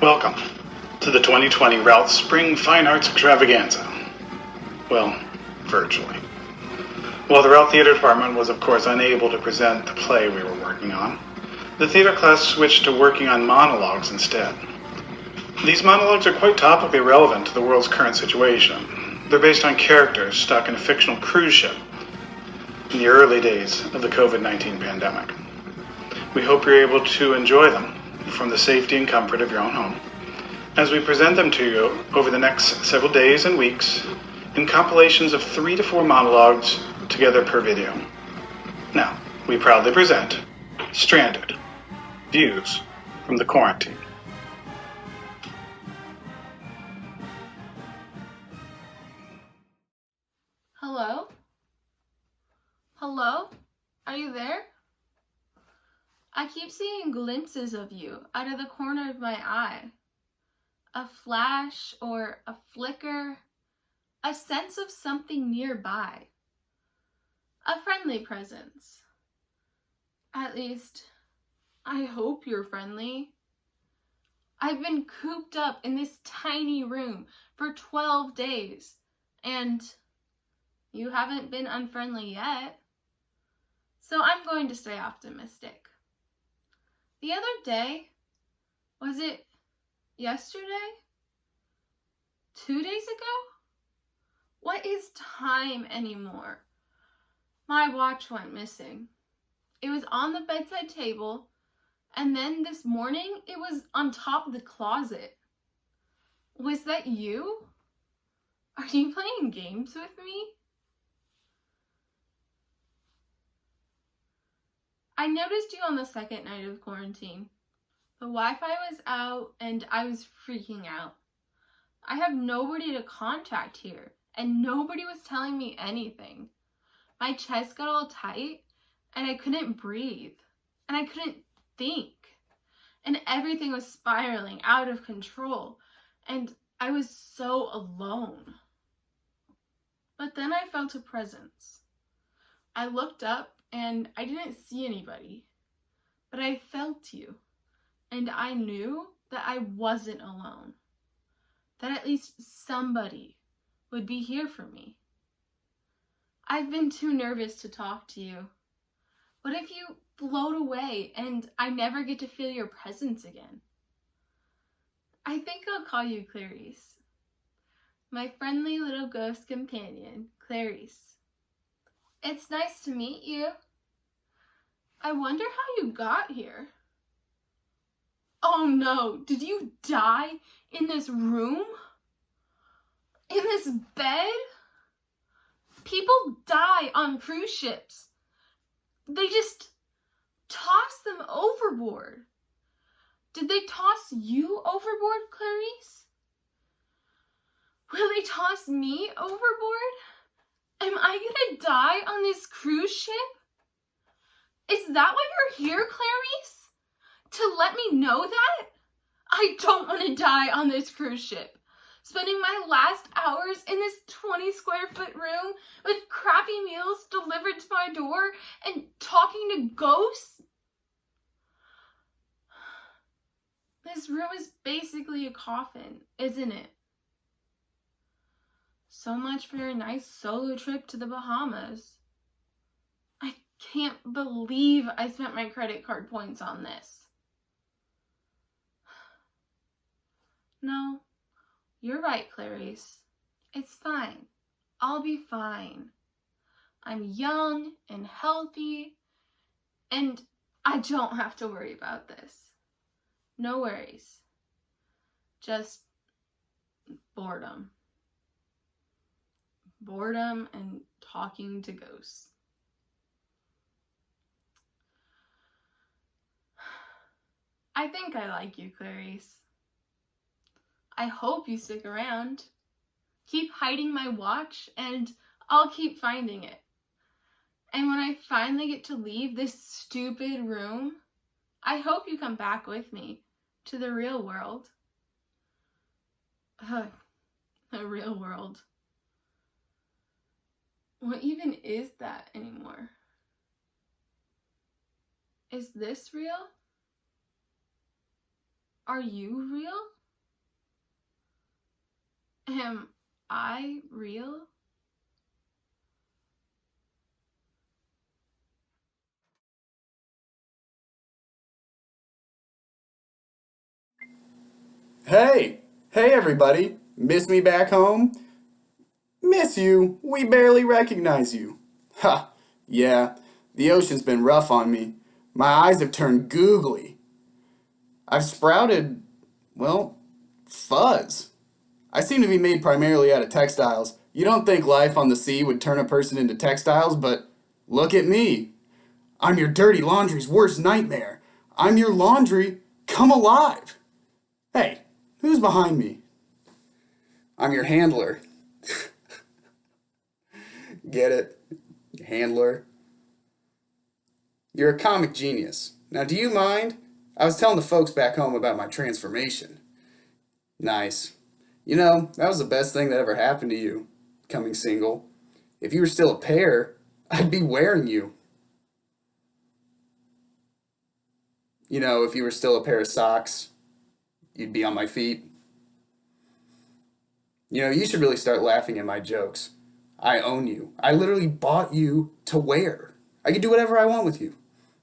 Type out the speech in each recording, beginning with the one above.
Welcome to the 2020 Routt Spring Fine Arts Extravaganza. Well, virtually. While the Routt Theater Department was of course unable to present the play we were working on, the theater class switched to working on monologues instead. These monologues are quite topically relevant to the world's current situation. They're based on characters stuck in a fictional cruise ship in the early days of the COVID-19 pandemic. We hope you're able to enjoy them from the safety and comfort of your own home, as we present them to you over the next several days and weeks in compilations of 3 to 4 monologues together per video. Now, we proudly present Stranded, Views from the Quarantine. Hello? Hello? Are you there? I keep seeing glimpses of you out of the corner of my eye. A flash or a flicker, a sense of something nearby. A friendly presence. At least, I hope you're friendly. I've been cooped up in this tiny room for 12 days, and you haven't been unfriendly yet. So I'm going to stay optimistic. The other day, was it yesterday? 2 days ago? What is time anymore? My watch went missing. It was on the bedside table, and then this morning it was on top of the closet. Was that you? Are you playing games with me? I noticed you on the second night of quarantine. The Wi-Fi was out and I was freaking out. I have nobody to contact here and nobody was telling me anything. My chest got all tight and I couldn't breathe and I couldn't think. And everything was spiraling out of control and I was so alone. But then I felt a presence. I looked up and I didn't see anybody, but I felt you, and I knew that I wasn't alone, that at least somebody would be here for me. I've been too nervous to talk to you. What if you float away and I never get to feel your presence again? I think I'll call you Clarice, my friendly little ghost companion, Clarice. It's nice to meet you. I wonder how you got here. Oh no, did you die in this room? In this bed? People die on cruise ships. They just toss them overboard. Did they toss you overboard, Clarice? Will they toss me overboard? Am I gonna die on this cruise ship? Is that why you're here, Clarice? To let me know that? I don't want to die on this cruise ship. Spending my last hours in this 20 square foot room with crappy meals delivered to my door and talking to ghosts? This room is basically a coffin, isn't it? So much for your nice solo trip to the Bahamas. I can't believe I spent my credit card points on this. No, you're right, Clarice. It's fine. I'll be fine. I'm young and healthy, and I don't have to worry about this. No worries. Just boredom. Boredom and talking to ghosts. I think I like you, Clarice. I hope you stick around. Keep hiding my watch and I'll keep finding it. And when I finally get to leave this stupid room, I hope you come back with me to the real world. The real world. What even is that anymore? Is this real? Are you real? Am I real? Hey! Hey, everybody! Miss me back home? Miss you? We barely recognize you. Ha! Yeah, the ocean's been rough on me. My eyes have turned googly. I've sprouted, well, fuzz. I seem to be made primarily out of textiles. You don't think life on the sea would turn a person into textiles, but look at me. I'm your dirty laundry's worst nightmare. I'm your laundry come alive. Hey, who's behind me? I'm your handler. Get it? Handler. You're a comic genius. Now, do you mind? I was telling the folks back home about my transformation. Nice. You know, that was the best thing that ever happened to you, becoming single. If you were still a pair, I'd be wearing you. You know, if you were still a pair of socks, you'd be on my feet. You know, you should really start laughing at my jokes. I own you. I literally bought you to wear. I could do whatever I want with you.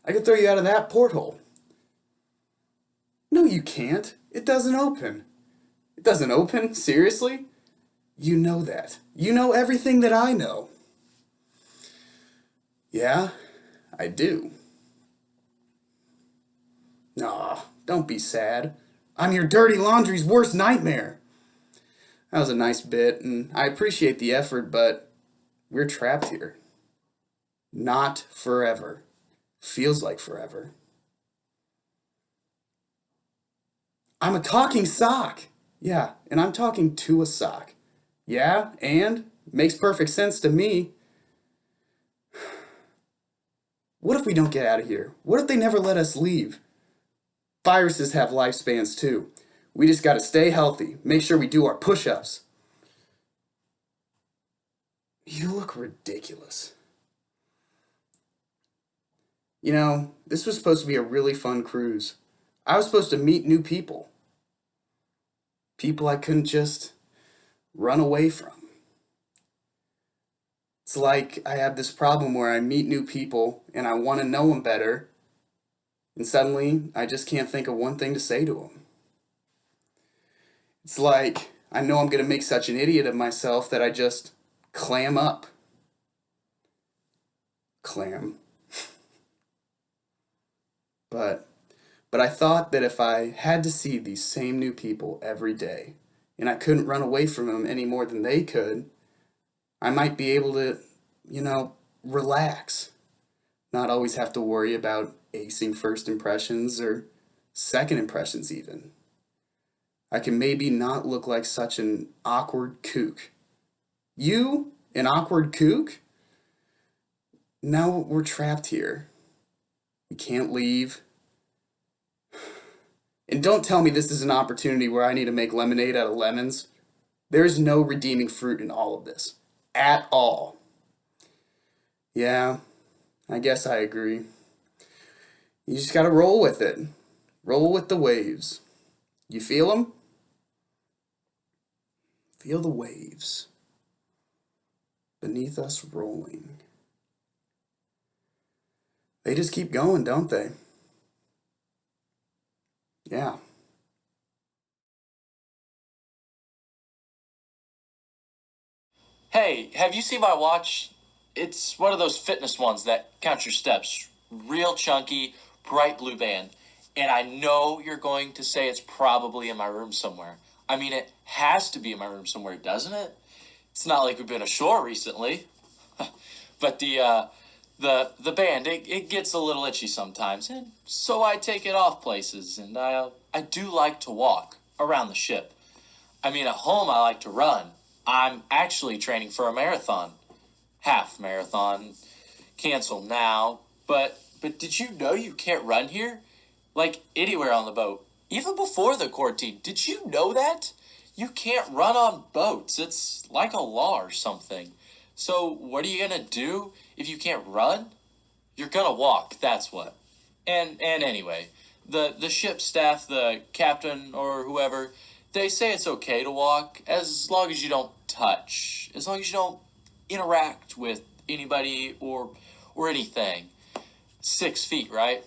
I could throw you out of that porthole. No, you can't. It doesn't open. It doesn't open? Seriously? You know that. You know everything that I know. Yeah, I do. Aw, don't be sad. I'm your dirty laundry's worst nightmare. That was a nice bit, and I appreciate the effort, but we're trapped here. Not forever. Feels like forever. I'm a talking sock. Yeah, and I'm talking to a sock. Yeah, and makes perfect sense to me. What if we don't get out of here? What if they never let us leave? Viruses have lifespans too. We just gotta stay healthy. Make sure we do our push-ups. You look ridiculous. You know, this was supposed to be a really fun cruise. I was supposed to meet new people. People I couldn't just run away from. It's like I have this problem where I meet new people and I want to know them better, and suddenly I just can't think of one thing to say to them. It's like I know I'm going to make such an idiot of myself that I just clam up. Clam. But I thought that if I had to see these same new people every day, and I couldn't run away from them any more than they could, I might be able to, relax. Not always have to worry about acing first impressions or second impressions even. I can maybe not look like such an awkward kook. You, an awkward kook? Now we're trapped here. We can't leave. And don't tell me this is an opportunity where I need to make lemonade out of lemons. There is no redeeming fruit in all of this. At all. Yeah, I guess I agree. You just gotta roll with it. Roll with the waves. You feel them? Feel the waves beneath us rolling. They just keep going, don't they? Yeah. Hey, have you seen my watch? It's one of those fitness ones that counts your steps. Real chunky, bright blue band. And I know you're going to say it's probably in my room somewhere. I mean, it has to be in my room somewhere, doesn't it? It's not like we've been ashore recently. But the band, it gets a little itchy sometimes, and so I take it off places, and I do like to walk around the ship. I mean, at home I like to run. I'm actually training for a marathon. Half marathon. Cancel now. But did you know you can't run here? Like anywhere on the boat. Even before the quarantine. Did you know that? You can't run on boats. It's like a law or something. So what are you gonna do if you can't run? You're gonna walk, that's what. And anyway, the ship staff, the captain or whoever, They say it's okay to walk as long as you don't touch, as long as you don't interact with anybody or anything. 6 feet, right?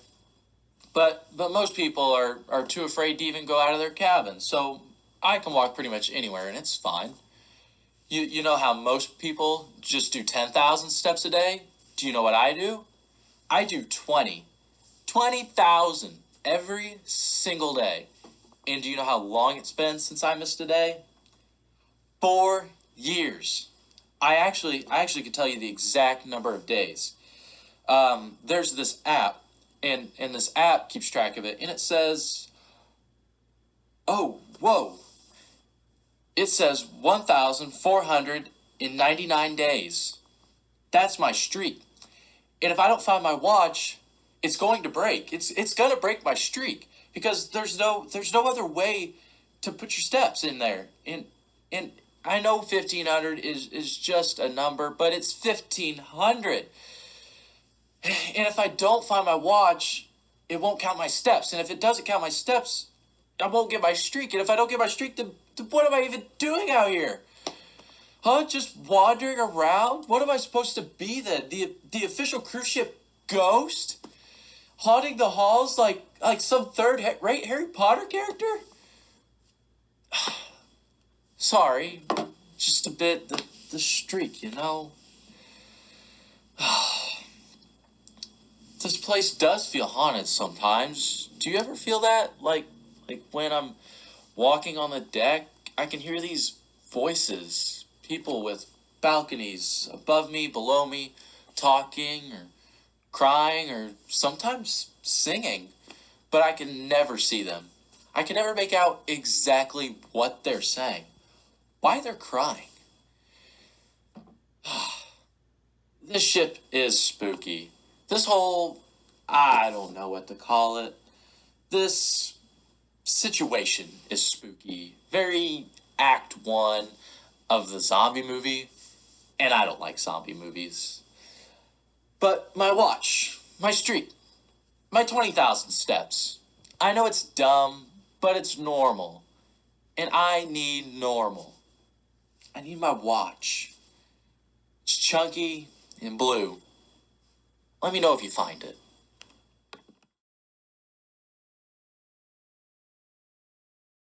But most people are too afraid to even go out of their cabin, so I can walk pretty much anywhere and it's fine. You know how most people just do 10,000 steps a day? Do you know what I do? I do 20,000 every single day. And do you know how long it's been since I missed a day? 4 years. I actually could tell you the exact number of days. There's this app, and this app keeps track of it, and it says, oh, whoa. It says 1,499 days. That's my streak. And if I don't find my watch, it's going to break. It's going to break my streak because there's no other way to put your steps in there. And I know 1,500 is just a number, but it's 1,500. And if I don't find my watch, it won't count my steps. And if it doesn't count my steps, I won't get my streak. And if I don't get my streak, then what am I even doing out here? Huh? Just wandering around? What am I supposed to be then? The official cruise ship ghost? Haunting the halls like some third-rate Harry Potter character? Sorry. Just a bit the streak, you know? This place does feel haunted sometimes. Do you ever feel that? Like when I'm walking on the deck, I can hear these voices. People with balconies above me, below me, talking or crying or sometimes singing. But I can never see them. I can never make out exactly what they're saying. Why they're crying. This ship is spooky. This whole, I don't know what to call it. This situation is spooky. Very Act 1 of the zombie movie. And I don't like zombie movies. But my watch, my streak, my 20,000 steps. I know it's dumb, but it's normal. And I need normal. I need my watch. It's chunky and blue. Let me know if you find it.